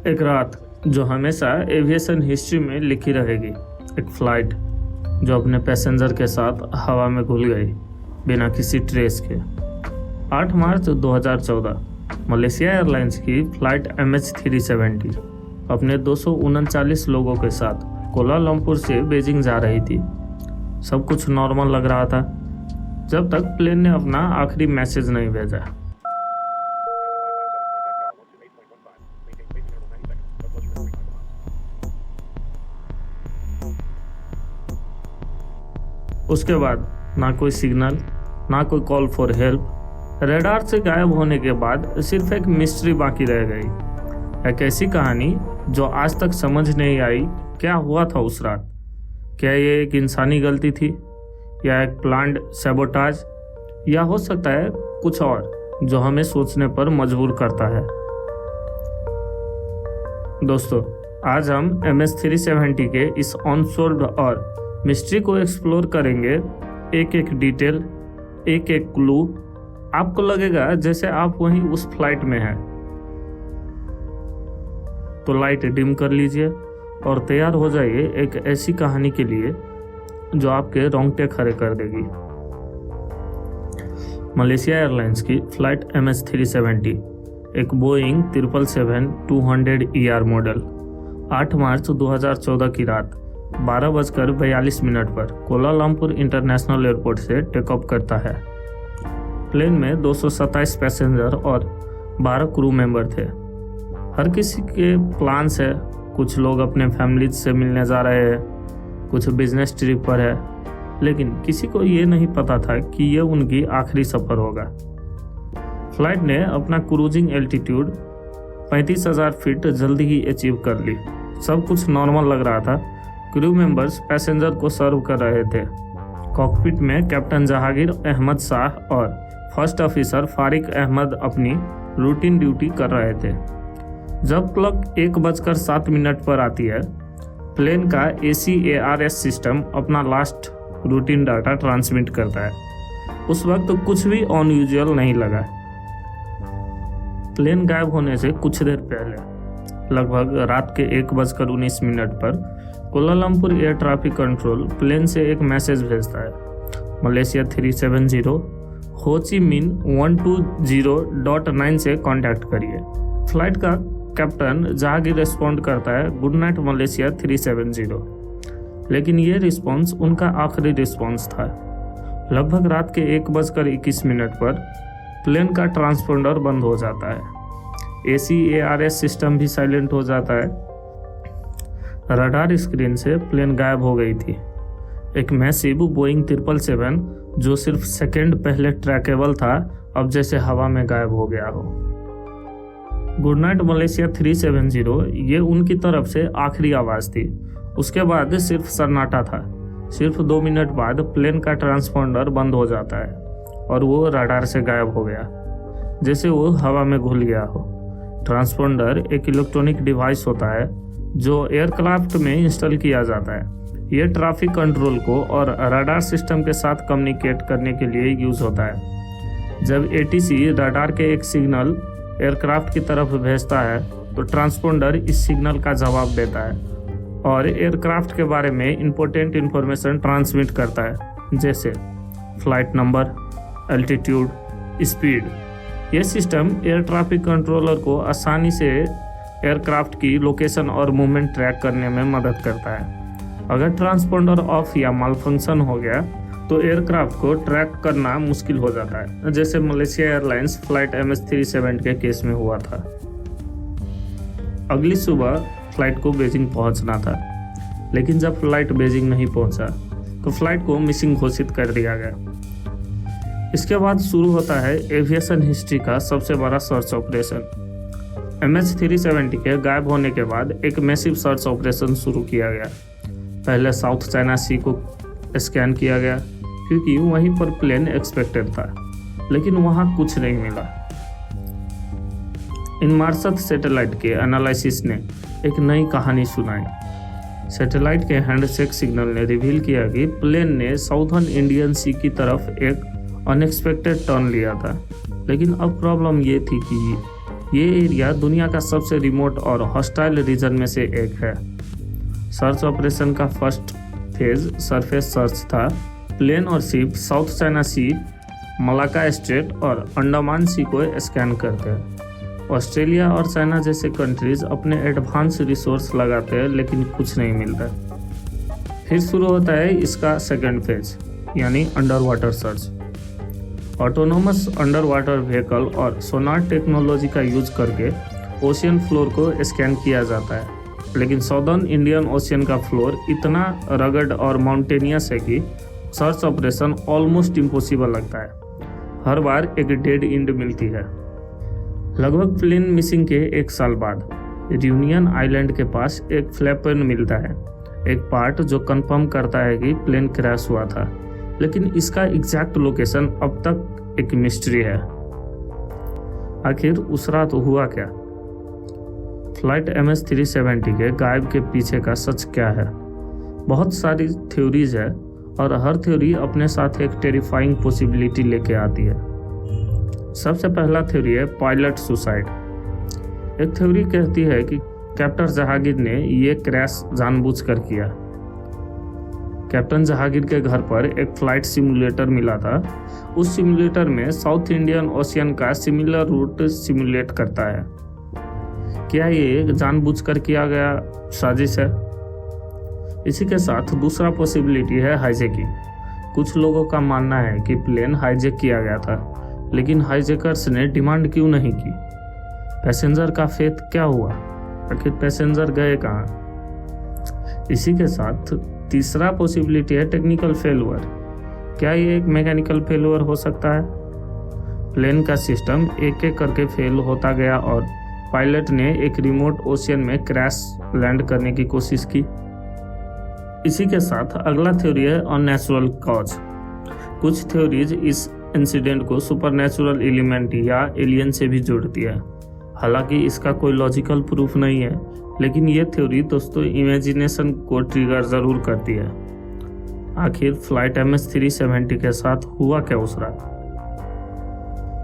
एक रात जो हमेशा एविएशन हिस्ट्री में लिखी रहेगी। एक फ्लाइट जो अपने पैसेंजर के साथ हवा में घुल गई बिना किसी ट्रेस के। 8 मार्च 2014 मलेशिया एयरलाइंस की फ्लाइट MH370 अपने 239 लोगों के साथ कोलालमपुर से बीजिंग जा रही थी। सब कुछ नॉर्मल लग रहा था जब तक प्लेन ने अपना आखिरी मैसेज नहीं भेजा। उसके बाद ना कोई सिग्नल, ना कोई कॉल फॉर हेल्प। रडार से गायब होने के बाद सिर्फ एक मिस्ट्री बाकी रह गई। एक ऐसी कहानी जो आज तक समझ नहीं आई क्या हुआ था उस रात। क्या ये एक इंसानी गलती थी या एक प्लान्ड सैबोटाज, या हो सकता है कुछ और जो हमें सोचने पर मजबूर करता है। दोस्तों, आज हम MH370 के इस अनसॉल्व्ड और मिस्ट्री को एक्सप्लोर करेंगे। एक एक डिटेल, एक एक क्लू। आपको लगेगा जैसे आप वहीं उस फ्लाइट में हैं। तो लाइट डिम कर लीजिए और तैयार हो जाइए एक ऐसी कहानी के लिए जो आपके रोंगटे खड़े कर देगी। मलेशिया एयरलाइंस की फ्लाइट MH370 एक बोइंग 777-200ER मॉडल 8 मार्च 2014 की रात 12:42 पर कोलालमपुर इंटरनेशनल एयरपोर्ट से टेक ऑफ करता है। प्लेन में 227 पैसेंजर और 12 क्रू मेंबर थे। हर किसी के प्लान्स है। कुछ लोग अपने फैमिली से मिलने जा रहे हैं, कुछ बिजनेस ट्रिप पर है, लेकिन किसी को ये नहीं पता था कि ये उनकी आखिरी सफ़र होगा। फ्लाइट ने अपना क्रूजिंग एल्टीट्यूड 35,000 फीट जल्दी ही अचीव कर ली। सब कुछ नॉर्मल लग रहा था। क्रू मेंबर्स पैसेंजर को सर्व कर रहे थे। कॉकपिट में कैप्टन जहांगीर अहमद शाह और फर्स्ट ऑफिसर फारिक अहमद अपनी रूटीन ड्यूटी कर रहे थे। जब क्लॉक 1:07 पर आती है, प्लेन का ACARS सिस्टम अपना लास्ट रूटीन डाटा ट्रांसमिट करता है। उस वक्त कुछ भी अनयूजुअल नहीं लगा। प्लेन गायब होने से कुछ देर पहले लगभग रात के 1:19 पर Kuala Lumpur air traffic control plane से एक मैसेज भेजता है। मलेशिया 370 हो ची मिन 120.9 से कांटेक्ट करिए। फ्लाइट का कैप्टन जहांगीर रिस्पॉन्ड करता है, गुड नाइट मलेशिया 370। लेकिन ये रिस्पॉन्स उनका आखिरी रिस्पॉन्स था। लगभग रात के 1:21 पर प्लेन का ट्रांसपोंडर बंद हो जाता है। ACARS सिस्टम भी साइलेंट हो जाता है। रडार स्क्रीन से प्लेन गायब हो गई थी। एक मैसिव बोइंग 777 जो सिर्फ सेकंड पहले ट्रैकेबल था, अब जैसे हवा में गायब हो गया हो। गुड नाइट मलेशिया 370 ये उनकी तरफ से आखिरी आवाज़ थी। उसके बाद सिर्फ सन्नाटा था। सिर्फ 2 मिनट बाद प्लेन का ट्रांसपोंडर बंद हो जाता है और वो रडार से गायब हो गया, जैसे वो हवा में घुल गया हो। ट्रांसपोंडर एक इलेक्ट्रॉनिक डिवाइस होता है जो एयरक्राफ्ट में इंस्टॉल किया जाता है। ये ट्रैफिक कंट्रोल को और रडार सिस्टम के साथ कम्युनिकेट करने के लिए यूज होता है। जब ATC रडार के एक सिग्नल एयरक्राफ्ट की तरफ भेजता है तो ट्रांसपोंडर इस सिग्नल का जवाब देता है और एयरक्राफ्ट के बारे में इंपॉर्टेंट इंफॉर्मेशन ट्रांसमिट करता है, जैसे फ्लाइट नंबर, एल्टीट्यूड, स्पीड। यह सिस्टम एयर ट्रैफिक कंट्रोलर को आसानी से एयरक्राफ्ट की लोकेशन और मूवमेंट ट्रैक करने में मदद करता है। अगर ट्रांसपोंडर ऑफ या मालफंक्शन हो गया तो एयरक्राफ्ट को ट्रैक करना मुश्किल हो जाता है, जैसे मलेशिया एयरलाइंस फ्लाइट MH370 के केस में हुआ था। अगली सुबह फ्लाइट को बीजिंग पहुंचना था, लेकिन जब फ्लाइट बीजिंग नहीं पहुंचा तो फ्लाइट को मिसिंग घोषित कर दिया गया। इसके बाद शुरू होता है एविएशन हिस्ट्री का सबसे बड़ा सर्च ऑपरेशन। MH370 के गायब होने के बाद एक मैसिव सर्च ऑपरेशन शुरू किया गया। पहले साउथ चाइना सी को स्कैन किया गया क्योंकि वहीं पर प्लेन एक्सपेक्टेड था, लेकिन वहां कुछ नहीं मिला। इनमार्सत सैटेलाइट के एनालिसिस ने एक नई कहानी सुनाई। सैटेलाइट के हैंडशेक सिग्नल ने रिवील किया कि प्लेन ने साउथर्न इंडियन सी की तरफ एक अनएक्सपेक्टेड टर्न लिया था। लेकिन अब प्रॉब्लम ये थी कि ये एरिया दुनिया का सबसे रिमोट और हॉस्टाइल रीजन में से एक है। सर्च ऑपरेशन का फर्स्ट फेज सरफेस सर्च था। प्लेन और शिप साउथ चाइना सी, मलाक्का स्ट्रेट और अंडमान सी को स्कैन करते हैं। ऑस्ट्रेलिया और चाइना जैसे कंट्रीज अपने एडवांस रिसोर्स लगाते हैं लेकिन कुछ नहीं मिलता। फिर शुरू होता है इसका सेकेंड फेज यानी under water search. Autonomous under water vehicle और सोनार टेक्नोलॉजी का यूज करके ओशियन फ्लोर को स्कैन किया जाता है, लेकिन साउदर्न इंडियन ओशियन का फ्लोर इतना रगड और माउंटेनियस है कि सर्च ऑपरेशन ऑलमोस्ट इम्पॉसिबल लगता है। हर बार एक डेड एंड मिलती है। लगभग प्लेन मिसिंग के 1 साल बाद रियूनियन आइलैंड के पास एक फ्लैपन मिलता है, एक पार्ट जो कंफर्म करता है कि प्लेन क्रैश हुआ था, लेकिन इसका एग्जैक्ट लोकेशन अब तक एक मिस्ट्री है। आखिर उस रात हुआ क्या? फ्लाइट MS-370 के गायब के पीछे का सच क्या है? बहुत सारी थ्योरीज है और हर थ्योरी अपने साथ एक टेरिफाइंग पॉसिबिलिटी लेके आती है। सबसे पहला थ्योरी है पायलट सुसाइड। एक थ्योरी कहती है कि कैप्टन जहांगीर ने ये क्रैश जानबूझकर किया। कैप्टन जहांगीर के घर पर एक फ्लाइट सिमुलेटर मिला था। उस सिमुलेटर में साउथ इंडियन ओशियन का सिमिलर रूट सिमुलेट करता है। क्या ये जानबूझकर किया गया साजिश है? इसी के साथ दूसरा पॉसिबिलिटी है हाईजैकिंग। कुछ लोगों का मानना है कि प्लेन हाईजैक किया गया था, लेकिन हाईजैकर्स ने डिमांड क्यों नहीं की? पैसेंजर का फेथ क्या हुआ? आखिर पैसेंजर गए कहाँ? इसी के साथ तीसरा पॉसिबिलिटी है टेक्निकल फेलुअर। क्या ये एक मैकेनिकल फेलुअर हो सकता है? प्लेन का सिस्टम एक एक करके फेल होता गया और पायलट ने एक रिमोट ओशियन में क्रैश लैंड करने की कोशिश की। इसी के साथ अगला थ्योरी है अननेचुरल कॉज। कुछ थ्योरीज इस इंसिडेंट को सुपरनेचुरल एलिमेंट या एलियन से भी जोड़ती है। हालांकि इसका कोई लॉजिकल प्रूफ नहीं है, लेकिन ये थ्योरी दोस्तों इमेजिनेशन को ट्रिगर जरूर करती है। आखिर फ्लाइट MS-370 के साथ हुआ क्या उस रात?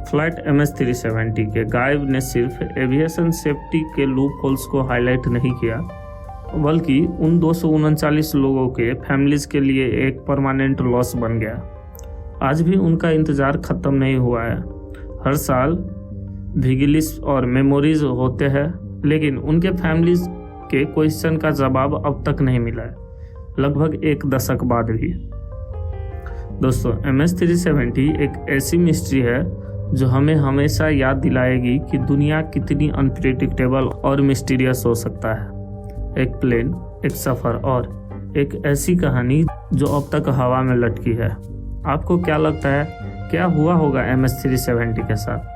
फ्लाइट MS-370 के गायब ने सिर्फ एविएशन सेफ्टी के लूप होल्स को हाईलाइट नहीं किया, बल्कि उन 239 लोगों के फैमिलीज के लिए एक परमानेंट लॉस बन गया। आज भी उनका इंतजार खत्म नहीं हुआ है। हर साल विजिल्स और मेमोरीज होते हैं, लेकिन उनके फैमिलीज के क्वेश्चन का जवाब अब तक नहीं मिला है, लगभग 1 दशक बाद भी। दोस्तों, MS-370 एक ऐसी मिस्ट्री है जो हमें हमेशा याद दिलाएगी कि दुनिया कितनी अनप्रेडिक्टेबल और मिस्टीरियस हो सकता है। एक प्लेन, एक सफ़र और एक ऐसी कहानी जो अब तक हवा में लटकी है। आपको क्या लगता है, क्या हुआ होगा MS-370 के साथ?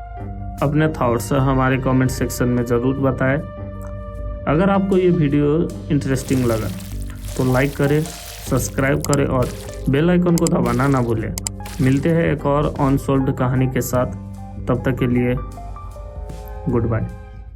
अपने थॉट्स हमारे कमेंट सेक्शन में ज़रूर बताएं। अगर आपको ये वीडियो इंटरेस्टिंग लगा तो लाइक करें, सब्सक्राइब करें और बेल आइकन को दबाना ना भूलें। मिलते हैं एक और अनसॉल्व्ड कहानी के साथ। तब तक के लिए गुड बाय।